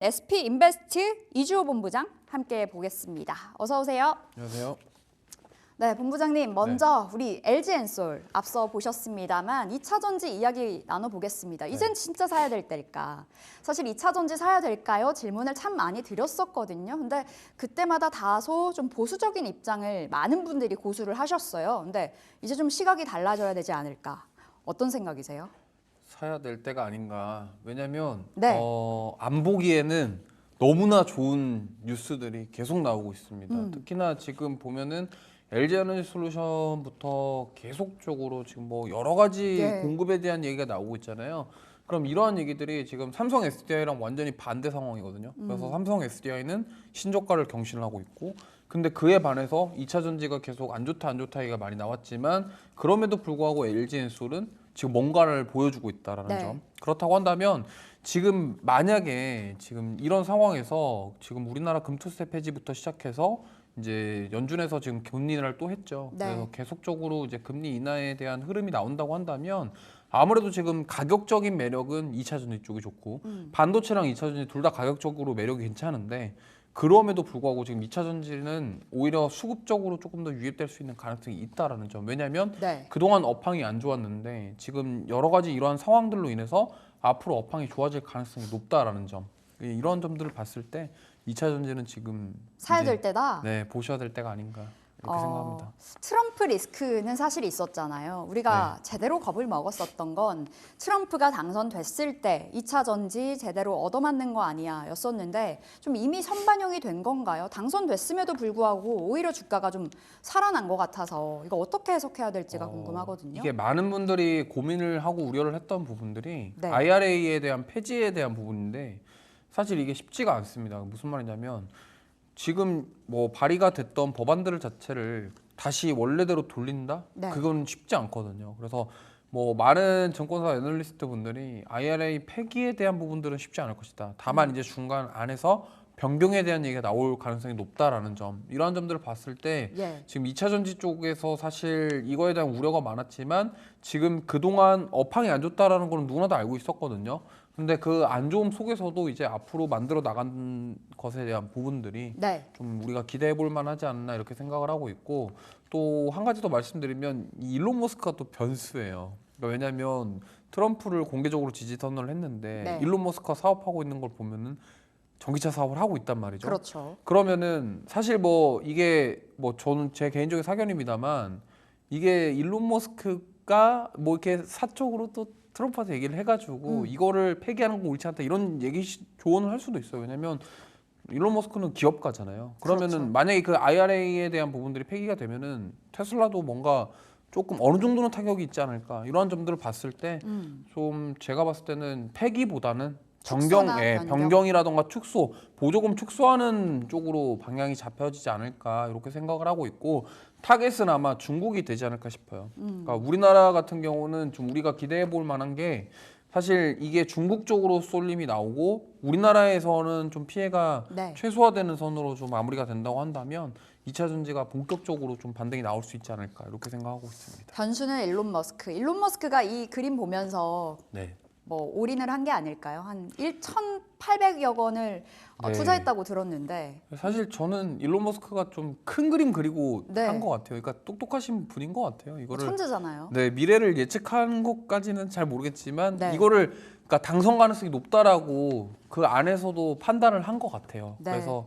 SP인베스트 이주호 본부장 함께 보겠습니다. 어서 오세요. 안녕하세요. 네, 본부장님 먼저 우리 LG엔솔 앞서 보셨습니다만 2차 전지 이야기 나눠보겠습니다. 이젠 진짜 사야 될 때일까? 사실 2차 전지 사야 될까요? 질문을 참 많이 드렸었거든요. 근데 그때마다 다소 좀 보수적인 입장을 많은 분들이 고수를 하셨어요. 근데 이제 좀 시각이 달라져야 되지 않을까? 어떤 생각이세요? 사야 될 때가 아닌가. 왜냐면 네. 안 보기에는 너무나 좋은 뉴스들이 계속 나오고 있습니다. 특히나 지금 보면은 LG에너지솔루션부터 계속적으로 지금 뭐 여러 가지 예. 공급에 대한 얘기가 나오고 있잖아요. 그럼 이러한 얘기들이 지금 삼성 SDI랑 완전히 반대 상황이거든요. 그래서 삼성 SDI는 신저가를 경신을 하고 있고, 근데 그에 반해서 2차 전지가 계속 안 좋다 얘기가 많이 나왔지만, 그럼에도 불구하고 LG엔솔은 지금 뭔가를 보여주고 있다라는 네. 점. 그렇다고 한다면 지금 만약에 지금 이런 상황에서 지금 우리나라 금투세 폐지부터 시작해서 이제 연준에서 지금 금리 인하를 또 했죠. 네. 그래서 계속적으로 이제 금리 인하에 대한 흐름이 나온다고 한다면 아무래도 지금 가격적인 매력은 2차 전지 쪽이 좋고 반도체랑 2차 전지 둘 다 가격적으로 매력이 괜찮은데, 그럼에도 불구하고 지금 2차 전지는 오히려 수급적으로 조금 더 유입될 수 있는 가능성이 있다라는 점. 왜냐하면 네. 그동안 업황이 안 좋았는데 지금 여러 가지 이러한 상황들로 인해서 앞으로 업황이 좋아질 가능성이 높다라는 점. 이런 점들을 봤을 때 2차 전지는 지금 사야 이제 될 때다. 네, 보셔야 될 때가 아닌가 이렇게 생각합니다. 트럼프 리스크는 사실 있었잖아요. 우리가 제대로 겁을 먹었었던 건 트럼프가 당선됐을 때 2차 전지 제대로 얻어맞는 거 아니야 였었는데, 좀 이미 선반영이 된 건가요? 당선됐음에도 불구하고 오히려 주가가 좀 살아난 것 같아서 이거 어떻게 해석해야 될지가 궁금하거든요. 이게 많은 분들이 고민을 하고 우려를 했던 부분들이 네. IRA에 대한 폐지에 대한 부분인데, 사실 이게 쉽지가 않습니다. 무슨 말이냐면 지금 뭐 발의가 됐던 법안들 자체를 다시 원래대로 돌린다? 네. 그건 쉽지 않거든요. 그래서 뭐 많은 증권사 애널리스트 분들이 IRA 폐기에 대한 부분들은 쉽지 않을 것이다. 다만 이제 중간 안에서 변경에 대한 얘기가 나올 가능성이 높다라는 점, 이러한 점들을 봤을 때 예. 지금 2차 전지 쪽에서 사실 이거에 대한 우려가 많았지만 지금 그동안 업황이 안 좋다라는 건 누구나 다 알고 있었거든요. 근데 그 안 좋음 속에서도 이제 앞으로 만들어 나간 것에 대한 부분들이 네. 좀 우리가 기대해 볼 만하지 않나 이렇게 생각을 하고 있고, 또 한 가지 더 말씀드리면 이 일론 머스크가 또 변수예요. 그러니까 왜냐하면 트럼프를 공개적으로 지지 선언을 했는데 네. 일론 머스크가 사업하고 있는 걸 보면은 전기차 사업을 하고 있단 말이죠. 그렇죠. 그러면은 사실 뭐 이게 뭐 저는 제 개인적인 사견입니다만, 이게 일론 머스크가 뭐 이렇게 사적으로 또 트럼프한테 얘기를 해가지고 이거를 폐기하는 건 옳지 않다 이런 얘기 조언을 할 수도 있어요. 왜냐면 일론 머스크는 기업가잖아요. 그러면은 그렇죠. 만약에 그 IRA에 대한 부분들이 폐기가 되면은 테슬라도 뭔가 조금 어느 정도는 타격이 있지 않을까, 이러한 점들을 봤을 때 좀 제가 봤을 때는 폐기보다는 축소나 변경. 변경이라던가 축소, 보조금 축소하는 쪽으로 방향이 잡혀지지 않을까 이렇게 생각을 하고 있고, 타겟은 아마 중국이 되지 않을까 싶어요. 그러니까 우리나라 같은 경우는 좀 우리가 기대해 볼 만한 게, 사실 이게 중국 쪽으로 쏠림이 나오고 우리나라에서는 좀 피해가 네. 최소화되는 선으로 좀 마무리가 된다고 한다면 2차 전지가 본격적으로 좀 반등이 나올 수 있지 않을까 이렇게 생각하고 있습니다. 변수는 일론 머스크. 일론 머스크가 이 그림 보면서 네. 뭐 올인을 한 게 아닐까요? 한 1,800억 원을 네. 투자했다고 들었는데. 사실 저는 일론 머스크가 좀 큰 그림 그리고 네. 한 것 같아요. 그러니까 똑똑하신 분인 것 같아요. 이거를 천재잖아요. 네, 미래를 예측한 것까지는 잘 모르겠지만 네. 이거를 그러니까 당선 가능성이 높다라고 그 안에서도 판단을 한 것 같아요. 네. 그래서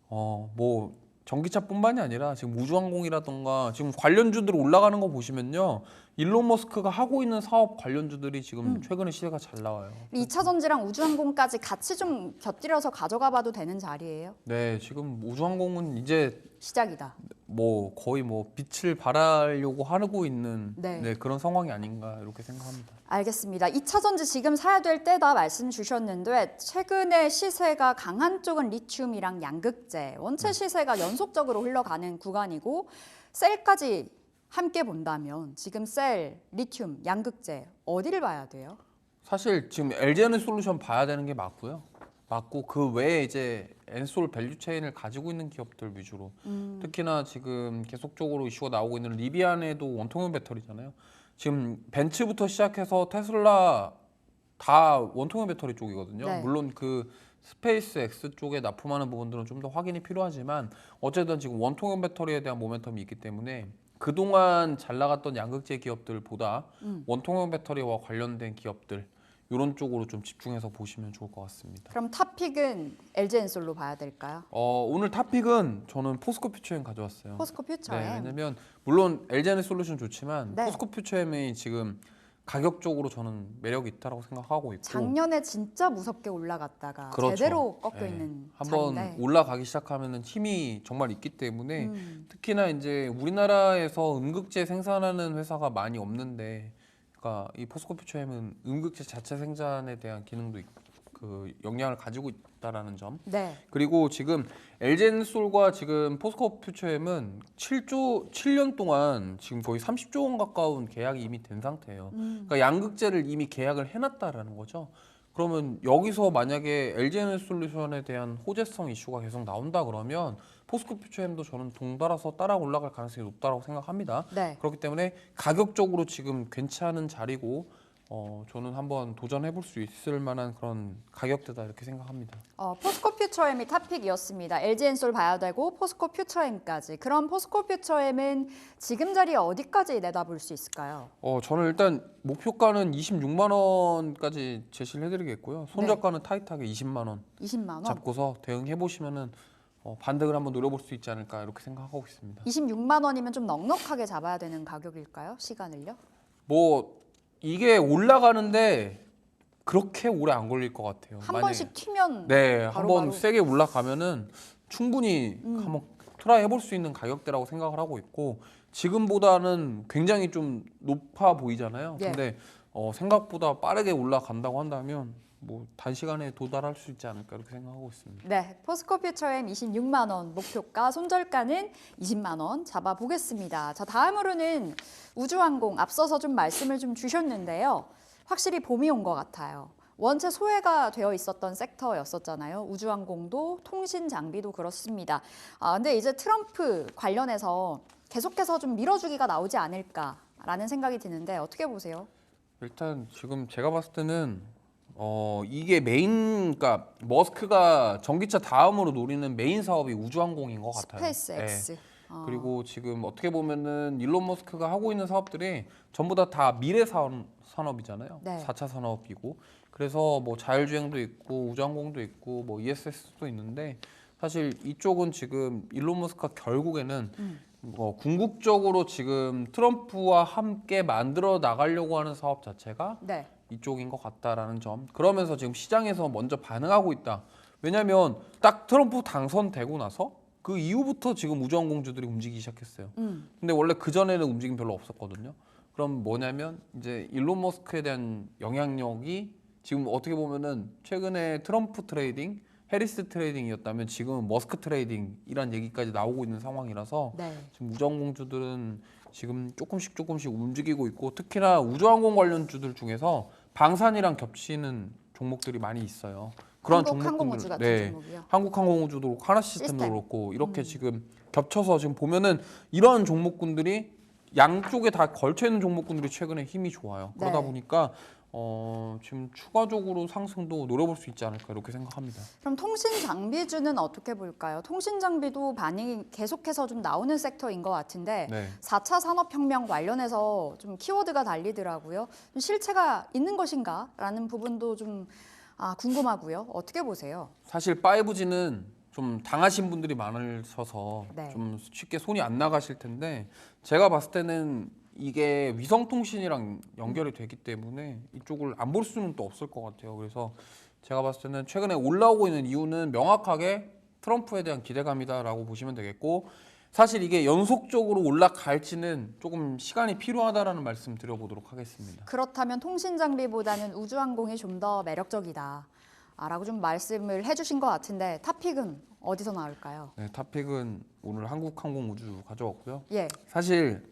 뭐 전기차뿐만이 아니라 지금 우주항공이라던가 지금 관련주들 올라가는 거 보시면요, 일론 머스크가 하고 있는 사업 관련주들이 지금 최근에 시세가 잘 나와요. 2차 전지랑 우주항공까지 같이 좀 곁들여서 가져가 봐도 되는 자리예요. 네, 지금 우주항공은 이제 시작이다. 뭐 거의 뭐 빛을 발하려고 하고 있는 네. 그런 상황이 아닌가 이렇게 생각합니다. 알겠습니다. 2차 전지 지금 사야 될 때다 말씀 주셨는데, 최근에 시세가 강한 쪽은 리튬이랑 양극재, 원체 시세가 연속적으로 흘러가는 구간이고, 셀까지 함께 본다면 지금 셀, 리튬, 양극재 어디를 봐야 돼요? 사실 지금 LG에너지솔루션 봐야 되는 게 맞고 그 외에 이제 엔솔 밸류 체인을 가지고 있는 기업들 위주로, 특히나 지금 계속적으로 이슈가 나오고 있는 리비안에도 원통형 배터리잖아요. 지금 벤츠부터 시작해서 테슬라 다 원통형 배터리 쪽이거든요. 네. 물론 그 스페이스 X 쪽에 납품하는 부분들은 좀 더 확인이 필요하지만 어쨌든 지금 원통형 배터리에 대한 모멘텀이 있기 때문에 그동안 잘 나갔던 양극재 기업들보다 원통형 배터리와 관련된 기업들 이런 쪽으로 좀 집중해서 보시면 좋을 것 같습니다. 그럼 탑픽은 LG엔솔로 봐야 될까요? 오늘 탑픽은 저는 포스코 퓨처엠 가져왔어요. 포스코 퓨처엠. 네, 왜냐면 물론 LG에너솔루션 좋지만 네. 포스코 퓨처엠이 지금 가격적으로 저는 매력이 있다고 생각하고 있고 작년에 진짜 무섭게 올라갔다가 그렇죠. 제대로 꺾여 네. 있는 한번 자리인데. 올라가기 시작하면은 힘이 정말 있기 때문에 특히나 이제 우리나라에서 음극재 생산하는 회사가 많이 없는데, 그러니까 이 포스코 퓨처엠은 음극재 자체 생산에 대한 기능도 그 영향을 가지고 있다라는 점. 네. 그리고 지금 LG엔솔과 지금 포스코 퓨처엠은 7년 동안 지금 거의 30조 원 가까운 계약이 이미 된 상태예요. 그러니까 양극재를 이미 계약을 해놨다라는 거죠. 그러면 여기서 만약에 LG에너솔루션에 대한 호재성 이슈가 계속 나온다 그러면 포스코 퓨처엠도 저는 동달아서 따라 올라갈 가능성이 높다고 생각합니다. 네. 그렇기 때문에 가격적으로 지금 괜찮은 자리고 저는 한번 도전해 볼 수 있을 만한 그런 가격대다 이렇게 생각합니다. 포스코 퓨처엠이 탑픽이었습니다. LG엔솔 봐야 되고 포스코 퓨처엠까지. 그럼 포스코 퓨처엠은 지금 자리에 어디까지 내다볼 수 있을까요? 저는 일단 목표가는 26만 원까지 제시를 해드리겠고요. 손절가는 타이트하게 20만 원 20만 원. 잡고서 대응해 보시면은 반등을 한번 노려볼 수 있지 않을까 이렇게 생각하고 있습니다. 26만 원이면 좀 넉넉하게 잡아야 되는 가격일까요? 시간을요? 뭐 이게 올라가는데 그렇게 오래 안 걸릴 것 같아요. 한 만약에- 번씩 튀면 네, 바로바로. 한번 세게 올라가면은 충분히 한번 트라이 해볼 수 있는 가격대라고 생각을 하고 있고 지금보다는 굉장히 좀 높아 보이잖아요. 예. 근데 생각보다 빠르게 올라간다고 한다면 뭐 단시간에 도달할 수 있지 않을까 이렇게 생각하고 있습니다. 네, 포스코 퓨처엠 26만 원 목표가, 손절가는 20만 원 잡아보겠습니다. 자, 다음으로는 우주항공 앞서서 좀 말씀을 좀 주셨는데요. 확실히 봄이 온 것 같아요. 원체 소외가 되어 있었던 섹터였었잖아요. 우주항공도 통신 장비도 그렇습니다. 근데 이제 트럼프 관련해서 계속해서 좀 밀어주기가 나오지 않을까라는 생각이 드는데 어떻게 보세요? 일단 지금 제가 봤을 때는 이게 그러니까 머스크가 전기차 다음으로 노리는 메인 사업이 우주항공인 것 같아요. 스페이스 X. 네. 그리고 지금 어떻게 보면은 일론 머스크가 하고 있는 사업들이 전부 다 미래 산업이잖아요. 네. 4차 산업이고 그래서 뭐 자율주행도 있고 우주항공도 있고 뭐 ESS도 있는데 사실 이쪽은 지금 일론 머스크가 결국에는 궁극적으로 지금 트럼프와 함께 만들어 나가려고 하는 사업 자체가 네. 이쪽인 것 같다라는 점. 그러면서 지금 시장에서 먼저 반응하고 있다. 왜냐하면 딱 트럼프 당선되고 나서 그 이후부터 지금 우주항공주들이 움직이기 시작했어요. 근데 원래 그 전에는 움직임 별로 없었거든요. 그럼 뭐냐면 이제 일론 머스크에 대한 영향력이 지금 어떻게 보면은 최근에 트럼프 트레이딩, 해리스 트레이딩이었다면 지금은 머스크 트레이딩이란 얘기까지 나오고 있는 상황이라서 네. 지금 우주항공주들은 지금 조금씩 움직이고 있고 특히나 우주항공 관련주들 중에서 방산이랑 겹치는 종목들이 많이 있어요. 그런 항공우주 같은 종목이요. 한국항공우주도 그렇고 하나시스템도 시스템. 그렇고 이렇게 지금 겹쳐서 지금 보면은 이런 종목군들이 양쪽에 다 걸쳐 있는 종목군들이 최근에 힘이 좋아요. 그러다 네. 보니까 지금 추가적으로 상승도 노려볼 수 있지 않을까 이렇게 생각합니다. 그럼 통신 장비주는 어떻게 볼까요? 통신 장비도 반응이 계속해서 좀 나오는 섹터인 것 같은데 네. 4차 산업혁명 관련해서 좀 키워드가 달리더라고요. 좀 실체가 있는 것인가라는 부분도 좀 궁금하고요. 어떻게 보세요? 사실 5G는 좀 당하신 분들이 많으셔서 네. 좀 쉽게 손이 안 나가실 텐데 제가 봤을 때는 이게 위성통신이랑 연결이 되기 때문에 이쪽을 안 볼 수는 또 없을 것 같아요. 그래서 제가 봤을 때는 최근에 올라오고 있는 이유는 명확하게 트럼프에 대한 기대감이다라고 보시면 되겠고 사실 이게 연속적으로 올라갈지는 조금 시간이 필요하다라는 말씀 드려보도록 하겠습니다. 그렇다면 통신 장비보다는 우주항공이 좀 더 매력적이다. 라고 좀 말씀을 해주신 것 같은데 탑픽은 어디서 나올까요? 네, 탑픽은 오늘 한국항공우주 가져왔고요. 예. 사실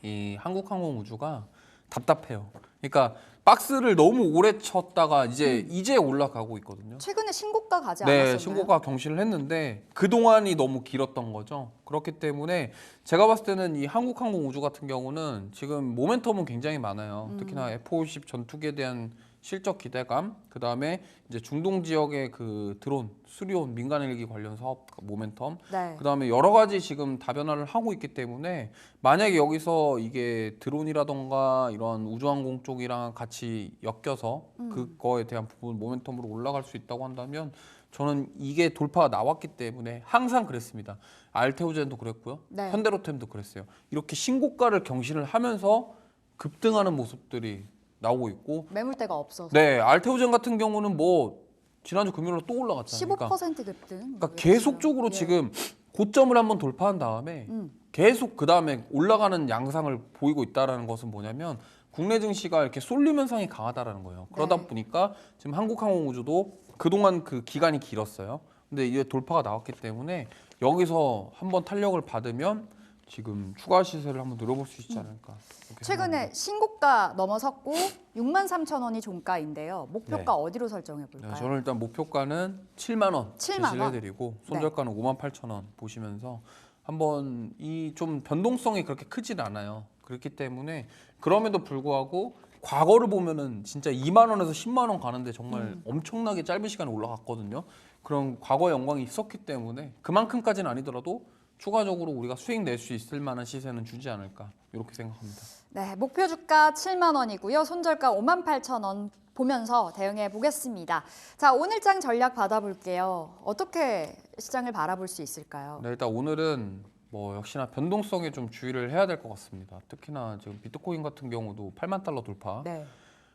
이 한국항공우주가 답답해요. 그러니까 박스를 너무 오래 쳤다가 이제 올라가고 있거든요. 최근에 신고가 가지 네, 않았었나요? 신고가 경신을 했는데 그 동안이 너무 길었던 거죠. 그렇기 때문에 제가 봤을 때는 이 한국항공우주 같은 경우는 지금 모멘텀은 굉장히 많아요. 특히나 F-50 전투기에 대한 실적 기대감, 그 다음에 이제 중동 지역의 그 드론, 수리온, 민간 헬기 관련 사업 모멘텀, 네. 그 다음에 여러 가지 지금 다변화를 하고 있기 때문에 만약에 여기서 이게 드론이라던가 이런 우주항공 쪽이랑 같이 엮여서 그거에 대한 부분 모멘텀으로 올라갈 수 있다고 한다면 저는 이게 돌파가 나왔기 때문에 항상 그랬습니다. 알테오젠도 그랬고요. 네. 현대로템도 그랬어요. 이렇게 신고가를 경신을 하면서 급등하는 모습들이 나오고 있고 매물대가 없어서 네, 알테오젠 같은 경우는 뭐 지난주 금요일로 또 올라갔잖아요. 15% 급등. 그러니까 계속적으로 예. 지금 고점을 한번 돌파한 다음에 계속 그 다음에 올라가는 양상을 보이고 있다라는 것은 뭐냐면 국내 증시가 이렇게 쏠림 현상이 강하다라는 거예요. 그러다 네. 보니까 지금 한국항공우주도 그동안 그 기간이 길었어요. 근데 이제 돌파가 나왔기 때문에 여기서 한번 탄력을 받으면 지금 추가 시세를 한번 늘어볼 수 있지 않을까. 이렇게 최근에 신고가 넘어섰고 63,000원이 종가인데요. 목표가 네. 어디로 설정해 볼까요? 네, 저는 일단 목표가는 7만 원 7만 제시를 원? 해드리고 손절가는 58,000원 보시면서 한번 이 좀 변동성이 그렇게 크진 않아요. 그렇기 때문에 그럼에도 불구하고 과거를 보면은 진짜 2만 원에서 10만 원 가는데 정말 엄청나게 짧은 시간에 올라갔거든요. 그런 과거의 영광이 있었기 때문에 그만큼까지는 아니더라도 추가적으로 우리가 수익 낼 수 있을 만한 시세는 주지 않을까 이렇게 생각합니다. 네, 목표 주가 7만 원이고요. 손절가 58,000원 보면서 대응해 보겠습니다. 자, 오늘장 전략 받아볼게요. 어떻게 시장을 바라볼 수 있을까요? 네, 일단 오늘은 뭐 역시나 변동성에 좀 주의를 해야 될 것 같습니다. 특히나 지금 비트코인 같은 경우도 8만 달러 돌파. 네.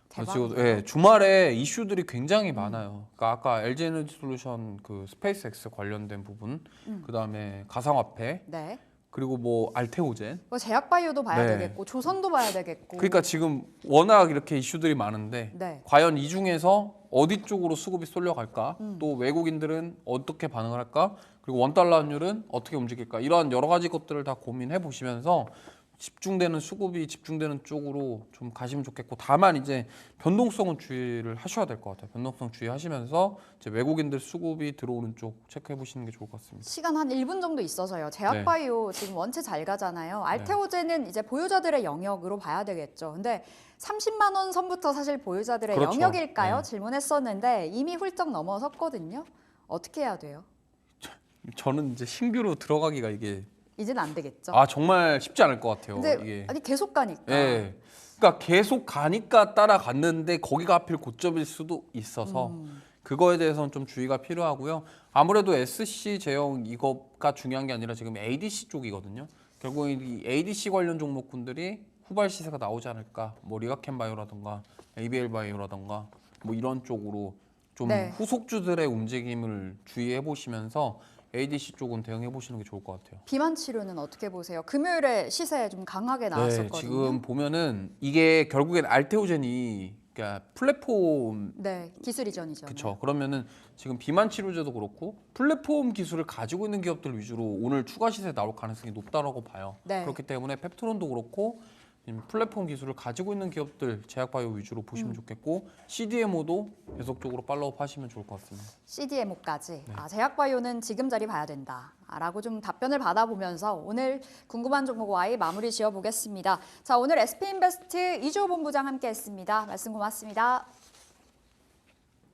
지금 대박이에요. 예, 주말에 이슈들이 굉장히 많아요. 그러니까 아까 LG에너지솔루션 그 스페이스X 관련된 부분, 그다음에 가상화폐, 네. 그리고 뭐 알테오젠. 뭐 제약바이오도 봐야 네. 되겠고 조선도 봐야 되겠고. 그러니까 지금 워낙 이렇게 이슈들이 많은데 네. 과연 이 중에서 어디 쪽으로 수급이 쏠려갈까? 또 외국인들은 어떻게 반응을 할까? 그리고 원달러 환율은 어떻게 움직일까? 이러한 여러 가지 것들을 다 고민해 보시면서 집중되는 수급이 집중되는 쪽으로 좀 가시면 좋겠고, 다만 이제 변동성은 주의를 하셔야 될 것 같아요. 변동성 주의하시면서 이제 외국인들 수급이 들어오는 쪽 체크해 보시는 게 좋을 것 같습니다. 시간 한 1분 정도 있어서요. 네. 제약바이오 지금 원체 잘 가잖아요. 알테오젠은 이제 보유자들의 영역으로 봐야 되겠죠. 근데 30만 원 선부터 사실 보유자들의 그렇죠. 영역일까요? 네. 질문했었는데 이미 훌쩍 넘어섰거든요. 어떻게 해야 돼요? 저는 이제 신규로 들어가기가 이게 이제는 안 되겠죠. 정말 쉽지 않을 것 같아요. 근데 이게. 아니 계속 가니까. 예. 그러니까 계속 가니까 따라갔는데 거기가 하필 고점일 수도 있어서 그거에 대해서는 좀 주의가 필요하고요. 아무래도 SC 제형 이거가 중요한 게 아니라 지금 ADC 쪽이거든요. 결국 이 ADC 관련 종목군들이 후발 시세가 나오지 않을까. 뭐 리가캠 바이오라던가 ABL 바이오라던가 뭐 이런 쪽으로 좀 네. 후속주들의 움직임을 주의해 보시면서 ADC 쪽은 대응해 보시는 게 좋을 것 같아요. 비만 치료는 어떻게 보세요? 금요일에 시세 좀 강하게 나왔었거든요. 네, 지금 보면은 이게 결국엔 알테오젠이 그러니까 플랫폼 네, 기술 이전이죠. 그렇죠. 그러면은 지금 비만 치료제도 그렇고 플랫폼 기술을 가지고 있는 기업들 위주로 오늘 추가 시세 나올 가능성이 높다라고 봐요. 네. 그렇기 때문에 펩트론도 그렇고 지금 플랫폼 기술을 가지고 있는 기업들 제약바이오 위주로 보시면 좋겠고 CDMO도 계속적으로 팔로우업 하시면 좋을 것 같습니다. CDMO까지. 네. 제약바이오는 지금 자리 봐야 된다. 라고 좀 답변을 받아보면서 오늘 궁금한 종목 Y 마무리 지어보겠습니다. 자, 오늘 SP인베스트 이주호 본부장 함께했습니다. 말씀 고맙습니다.